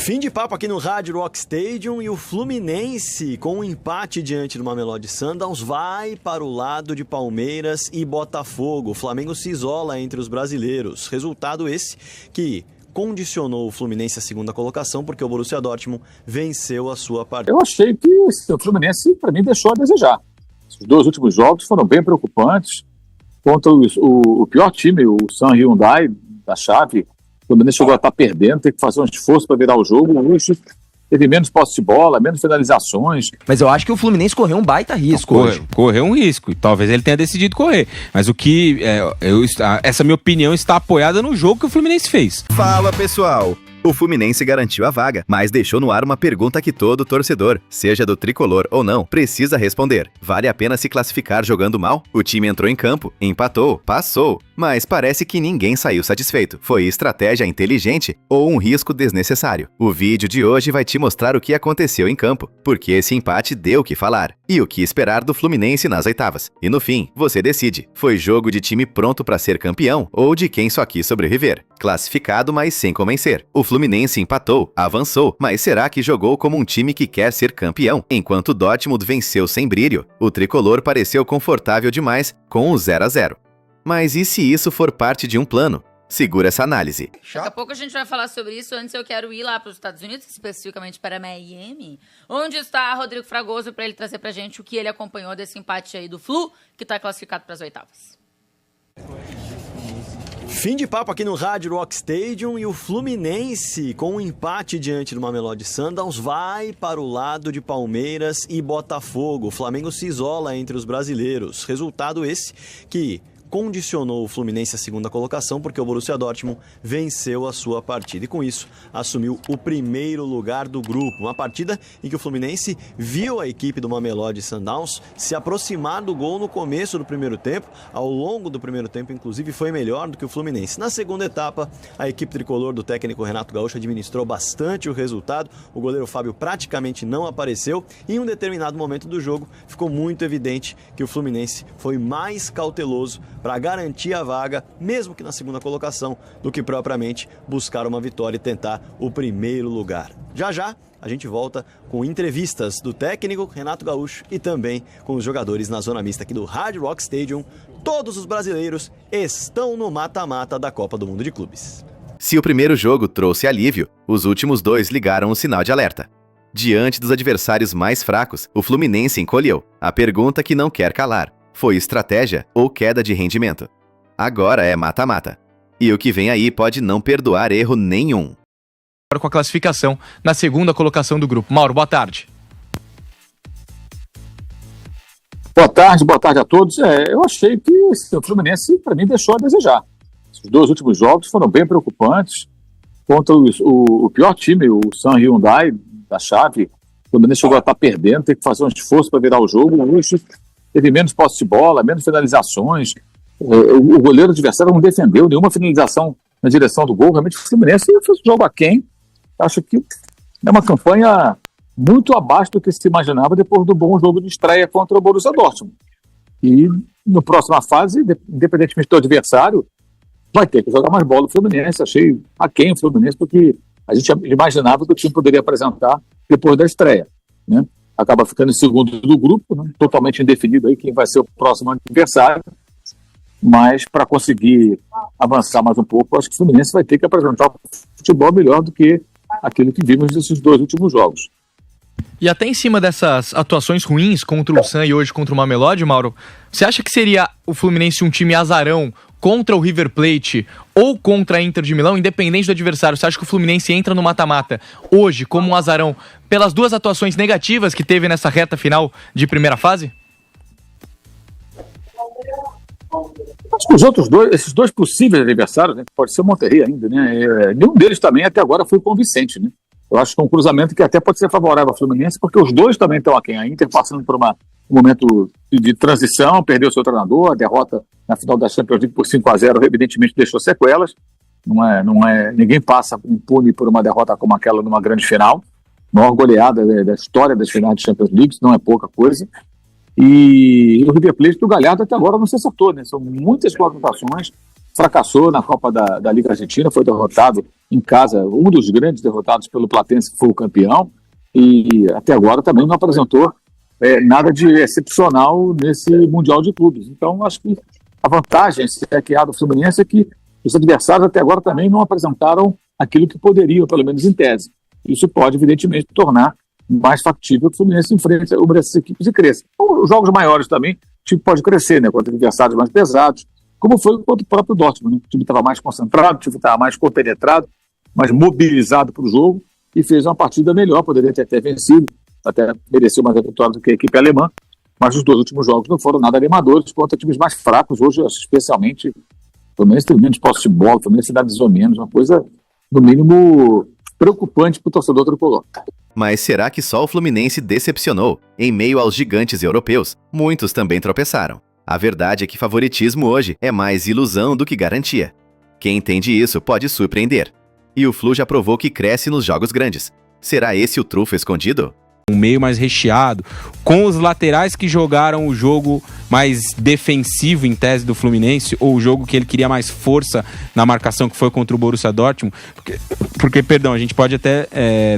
Fim de papo aqui no Hard Rock Stadium e o Fluminense, com um empate diante do Mamelodi Sundowns, vai para o lado de Palmeiras e Botafogo. O Flamengo se isola entre os brasileiros. Resultado esse que condicionou o Fluminense à segunda colocação, porque o Borussia Dortmund venceu a sua partida. Eu achei que o Fluminense, para mim, deixou a desejar. Os dois últimos jogos foram bem preocupantes. Contra o pior time, o San Hyundai, da chave, o Fluminense chegou a estar perdendo, tem que fazer um esforço para virar o jogo. O Luxo teve menos posse de bola, menos finalizações. Mas eu acho que o Fluminense correu um baita risco hoje. Correu um risco, e talvez ele tenha decidido correr. Mas o que essa minha opinião está apoiada no jogo que o Fluminense fez. Fala, pessoal! O Fluminense garantiu a vaga, mas deixou no ar uma pergunta que todo torcedor, seja do tricolor ou não, precisa responder. Vale a pena se classificar jogando mal? O time entrou em campo, empatou, passou, mas parece que ninguém saiu satisfeito. Foi estratégia inteligente ou um risco desnecessário? O vídeo de hoje vai te mostrar o que aconteceu em campo, porque esse empate deu o que falar, e o que esperar do Fluminense nas oitavas. E no fim, você decide. Foi jogo de time pronto para ser campeão ou de quem só quis sobreviver? Classificado, mas sem convencer. O Fluminense empatou, avançou, mas será que jogou como um time que quer ser campeão? Enquanto o Dortmund venceu sem brilho, o tricolor pareceu confortável demais com o 0-0. Mas e se isso for parte de um plano? Segura essa análise. Daqui a pouco a gente vai falar sobre isso. Antes eu quero ir lá para os Estados Unidos, especificamente para Miami, onde está Rodrigo Fragoso, para ele trazer pra gente o que ele acompanhou desse empate aí do Flu, que está classificado para as oitavas. Fim de papo aqui no Hard Rock Stadium e o Fluminense, com um empate diante do Mamelodi Sundowns, vai para o lado de Palmeiras e Botafogo. O Flamengo se isola entre os brasileiros. Resultado esse que condicionou o Fluminense à segunda colocação, porque o Borussia Dortmund venceu a sua partida e com isso assumiu o primeiro lugar do grupo. Uma partida em que o Fluminense viu a equipe do Mamelodi Sundowns se aproximar do gol no começo do primeiro tempo. Ao longo do primeiro tempo, inclusive, foi melhor do que o Fluminense. Na segunda etapa, a equipe tricolor do técnico Renato Gaúcho administrou bastante o resultado. O goleiro Fábio praticamente não apareceu e em um determinado momento do jogo ficou muito evidente que o Fluminense foi mais cauteloso para garantir a vaga, mesmo que na segunda colocação, do que propriamente buscar uma vitória e tentar o primeiro lugar. Já já, a gente volta com entrevistas do técnico Renato Gaúcho e também com os jogadores na zona mista aqui do Hard Rock Stadium. Todos os brasileiros estão no mata-mata da Copa do Mundo de Clubes. Se o primeiro jogo trouxe alívio, os últimos dois ligaram o sinal de alerta. Diante dos adversários mais fracos, o Fluminense encolheu. A pergunta que não quer calar: foi estratégia ou queda de rendimento? Agora é mata-mata. E o que vem aí pode não perdoar erro nenhum. Com a classificação na segunda colocação do grupo. Mauro, boa tarde. Boa tarde a todos. Eu achei que o Fluminense, para mim, deixou a desejar. Os dois últimos jogos foram bem preocupantes. Contra o pior time, o San Hyundai, da chave, o Fluminense chegou a estar perdendo, tem que fazer um esforço para virar o jogo. O Luxo teve menos posse de bola, menos finalizações. O goleiro adversário não defendeu nenhuma finalização na direção do gol. Realmente o Fluminense fez um jogo aquém. Acho que é uma campanha muito abaixo do que se imaginava depois do bom jogo de estreia contra o Borussia Dortmund. E na próxima fase, independentemente do adversário, vai ter que jogar mais bola o Fluminense. Achei aquém o Fluminense do que a gente imaginava que o time poderia apresentar depois da estreia, né? Acaba ficando em segundo do grupo, né? Totalmente indefinido aí quem vai ser o próximo adversário. Mas para conseguir avançar mais um pouco, acho que o Fluminense vai ter que apresentar um futebol melhor do que aquilo que vimos nesses dois últimos jogos. E até em cima dessas atuações ruins contra o San e hoje contra o Mamelodi, Mauro, você acha que seria o Fluminense um time azarão contra o River Plate ou contra a Inter de Milão, independente do adversário? Você acha que o Fluminense entra no mata-mata hoje como um azarão pelas duas atuações negativas que teve nessa reta final de primeira fase? Acho que os outros dois, esses dois possíveis adversários, né, pode ser o Monterrey ainda, né? Nenhum deles também até agora foi convincente, né? Eu acho que é um cruzamento que até pode ser favorável ao Fluminense, porque os dois também estão aquém. A Inter passando por um momento de transição, perdeu seu treinador, a derrota na final da Champions League por 5-0 evidentemente deixou sequelas. Ninguém passa impune por uma derrota como aquela numa grande final. Maior goleada da história das finais de Champions League, não é pouca coisa. E o River Plate do Galhardo até agora não se acertou, né? São muitas contratações, fracassou na Copa da Liga Argentina, foi derrotado em casa, um dos grandes derrotados pelo Platense, que foi o campeão, e até agora também não apresentou nada de excepcional nesse Mundial de Clubes. Então, acho que a vantagem que há do Fluminense é que os adversários até agora também não apresentaram aquilo que poderiam, pelo menos em tese. Isso pode, evidentemente, tornar mais factível que o Fluminense enfrente uma dessas equipes e cresça. Então, os jogos maiores também, o time pode crescer, né, contra adversários mais pesados, como foi contra o próprio Dortmund. O time estava mais concentrado, o time estava mais compenetrado, mais mobilizado para o jogo e fez uma partida melhor, poderia ter até vencido, até mereceu mais a vitória do que a equipe alemã, mas os 2 últimos jogos não foram nada animadores contra times mais fracos. Hoje, especialmente, o Fluminense tem menos posse de bola, o Fluminense finalizou menos, uma coisa, no mínimo, preocupante para o torcedor tricolor. Mas será que só o Fluminense decepcionou? Em meio aos gigantes europeus, muitos também tropeçaram. A verdade é que favoritismo hoje é mais ilusão do que garantia. Quem entende isso pode surpreender. E o Flu já provou que cresce nos jogos grandes. Será esse o trunfo escondido? Um meio mais recheado, com os laterais que jogaram o jogo mais defensivo em tese do Fluminense, ou o jogo que ele queria mais força na marcação, que foi contra o Borussia Dortmund, porque perdão, a gente pode até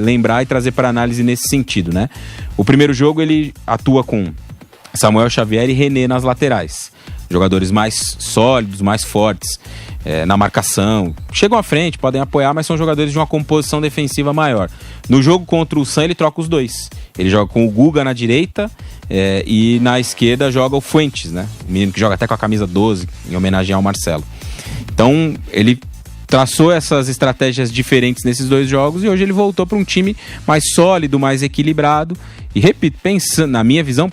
lembrar e trazer para análise nesse sentido, né? O primeiro jogo ele atua com Samuel Xavier e René nas laterais, jogadores mais sólidos, mais fortes na marcação, chegam à frente, podem apoiar, mas são jogadores de uma composição defensiva maior. No jogo contra o San, ele troca os dois. Ele joga com o Guga na direita e na esquerda joga o Fuentes, né? O menino que joga até com a camisa 12, em homenagem ao Marcelo. Então, ele traçou essas estratégias diferentes nesses 2 jogos e hoje ele voltou para um time mais sólido, mais equilibrado. E repito, na minha visão,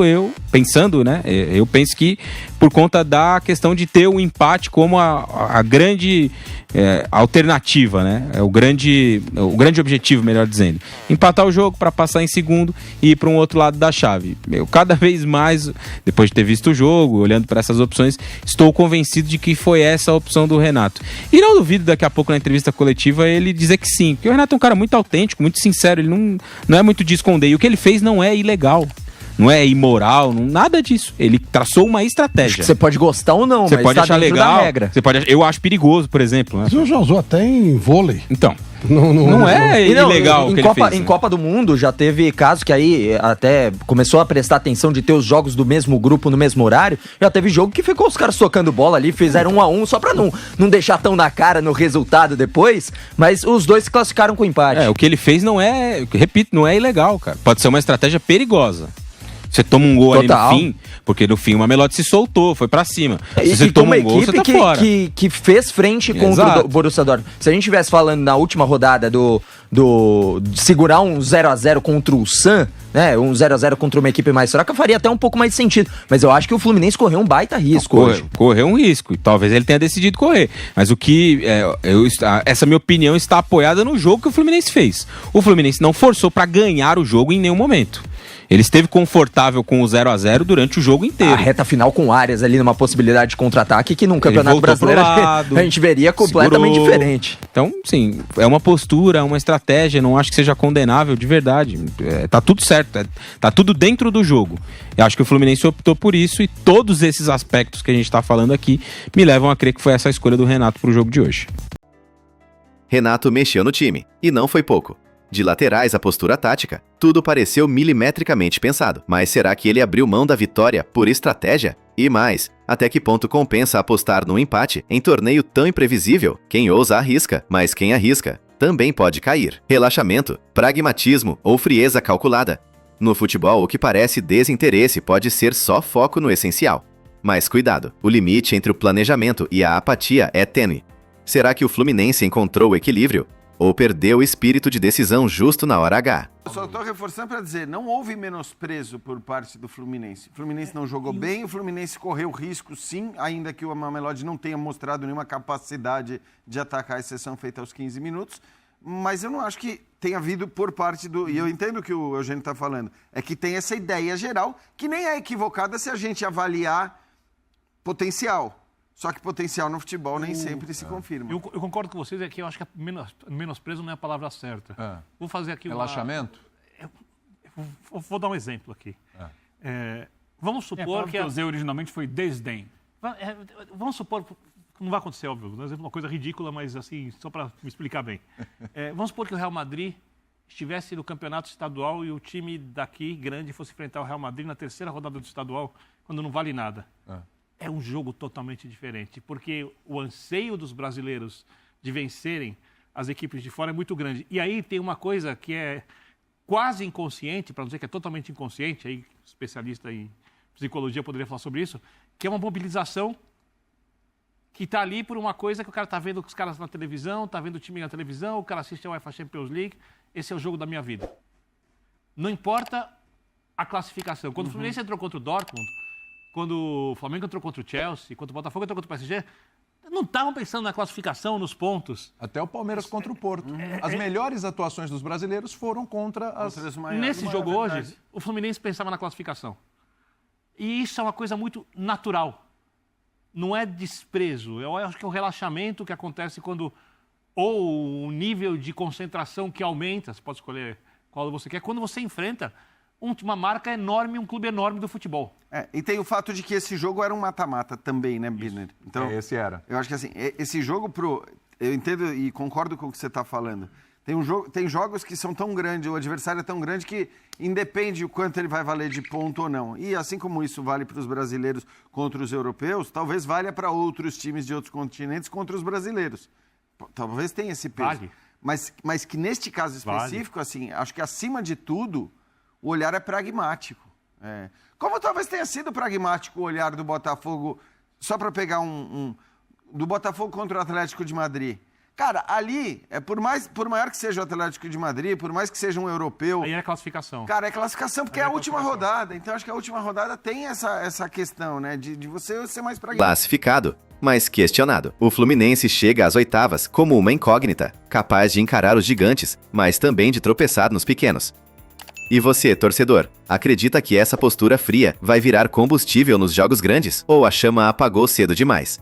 eu penso que por conta da questão de ter o empate como a grande alternativa, né? O grande objetivo, melhor dizendo. Empatar o jogo para passar em segundo e ir para um outro lado da chave. Eu, cada vez mais, depois de ter visto o jogo, olhando para essas opções, estou convencido de que foi essa a opção do Renato. E não duvido daqui a pouco na entrevista coletiva ele dizer que sim, porque o Renato é um cara muito autêntico, muito sincero, ele não é muito de esconder. E o que ele fez não é ilegal. Não é imoral, nada disso. Ele traçou uma estratégia. Você pode gostar ou não, você mas pode achar legal. Regra. Eu acho perigoso, por exemplo. Né? Mas já usou até em vôlei. Então. Não é ilegal o que ele fez. Em Copa do Mundo já teve casos que aí até começou a prestar atenção de ter os jogos do mesmo grupo no mesmo horário. Já teve jogo que ficou os caras socando bola ali, fizeram 1-1 só pra não deixar tão na cara no resultado depois. Mas os dois se classificaram com empate. O que ele fez não é ilegal, cara. Pode ser uma estratégia perigosa. Você toma um gol Total. ali no fim, porque no fim o Mamelotti se soltou, foi pra cima. Se você toma um gol, você tá fora. Que fez frente contra o Borussia Dortmund. Se a gente estivesse falando na última rodada de segurar um 0-0 contra o San, né, um 0-0 contra uma equipe mais fraca, faria até um pouco mais de sentido. Mas eu acho que o Fluminense correu um baita risco hoje. Correu um risco, e talvez ele tenha decidido correr. Mas o que essa minha opinião está apoiada no jogo que o Fluminense fez. O Fluminense não forçou pra ganhar o jogo em nenhum momento. Ele esteve confortável com o 0-0 durante o jogo inteiro. A reta final com Arias ali numa possibilidade de contra-ataque que num Campeonato Brasileiro a gente veria completamente diferente. Então, sim, é uma postura, uma estratégia, não acho que seja condenável de verdade. Tá tudo certo, tá tudo dentro do jogo. Eu acho que o Fluminense optou por isso e todos esses aspectos que a gente tá falando aqui me levam a crer que foi essa a escolha do Renato pro jogo de hoje. Renato mexeu no time, e não foi pouco. De laterais à postura tática, tudo pareceu milimetricamente pensado. Mas será que ele abriu mão da vitória por estratégia? E mais, até que ponto compensa apostar num empate em torneio tão imprevisível? Quem ousa arrisca, mas quem arrisca também pode cair. Relaxamento, pragmatismo ou frieza calculada. No futebol, o que parece desinteresse pode ser só foco no essencial. Mas cuidado, o limite entre o planejamento e a apatia é tênue. Será que o Fluminense encontrou o equilíbrio? Ou perdeu o espírito de decisão justo na hora H? Eu só estou reforçando para dizer, não houve menosprezo por parte do Fluminense. O Fluminense não jogou bem, o Fluminense correu risco sim, ainda que o Mamelodi não tenha mostrado nenhuma capacidade de atacar a exceção feita aos 15 minutos. Mas eu não acho que tenha havido por parte do... E eu entendo o que o Eugênio está falando. É que tem essa ideia geral, que nem é equivocada se a gente avaliar potencial. Só que potencial no futebol nem sempre se confirma. Eu concordo com vocês, é que eu acho que menosprezo não é a palavra certa. Vou fazer aqui relaxamento? Vou dar um exemplo aqui. Vamos supor que... eu usei originalmente foi desdém. Vamos supor, não vai acontecer, óbvio, um exemplo, uma coisa ridícula, mas assim, só para me explicar bem. Vamos supor que o Real Madrid estivesse no campeonato estadual e o time daqui, grande, fosse enfrentar o Real Madrid na terceira rodada do estadual, quando não vale nada. É um jogo totalmente diferente, porque o anseio dos brasileiros de vencerem as equipes de fora é muito grande. E aí tem uma coisa que é quase inconsciente, para não dizer que é totalmente inconsciente, aí especialista em psicologia poderia falar sobre isso, que é uma mobilização que está ali por uma coisa que o cara está vendo os caras na televisão, está vendo o time na televisão, o cara assiste a UEFA Champions League, esse é o jogo da minha vida. Não importa a classificação. Quando o Fluminense entrou contra o Dortmund, quando o Flamengo entrou contra o Chelsea, quando o Botafogo entrou contra o PSG, não estavam pensando na classificação, nos pontos. Até o Palmeiras contra o Porto. As melhores atuações dos brasileiros foram contra as... Nesse jogo hoje, o Fluminense pensava na classificação. E isso é uma coisa muito natural. Não é desprezo. Eu acho que é o relaxamento que acontece quando... Ou o nível de concentração que aumenta, você pode escolher qual você quer, quando você enfrenta uma marca enorme, um clube enorme do futebol. E tem o fato de que esse jogo era um mata-mata também, né, Birner? Então, esse era. Eu acho que assim, esse jogo eu entendo e concordo com o que você está falando. Tem jogos que são tão grandes, o adversário é tão grande que independe o quanto ele vai valer de ponto ou não. E assim como isso vale para os brasileiros contra os europeus, talvez valha para outros times de outros continentes contra os brasileiros. Talvez tenha esse peso. Vale. Mas que neste caso específico, assim, acho que acima de tudo, o olhar é pragmático. Como talvez tenha sido pragmático o olhar do Botafogo, só para pegar do Botafogo contra o Atlético de Madrid. Cara, ali, por maior que seja o Atlético de Madrid, por mais que seja um europeu... Aí é classificação. Cara, é classificação porque é a última rodada. Então, acho que a última rodada tem essa questão, né? De você ser mais pragmático. Classificado, mas questionado. O Fluminense chega às oitavas como uma incógnita, capaz de encarar os gigantes, mas também de tropeçar nos pequenos. E você, torcedor, acredita que essa postura fria vai virar combustível nos jogos grandes? Ou a chama apagou cedo demais?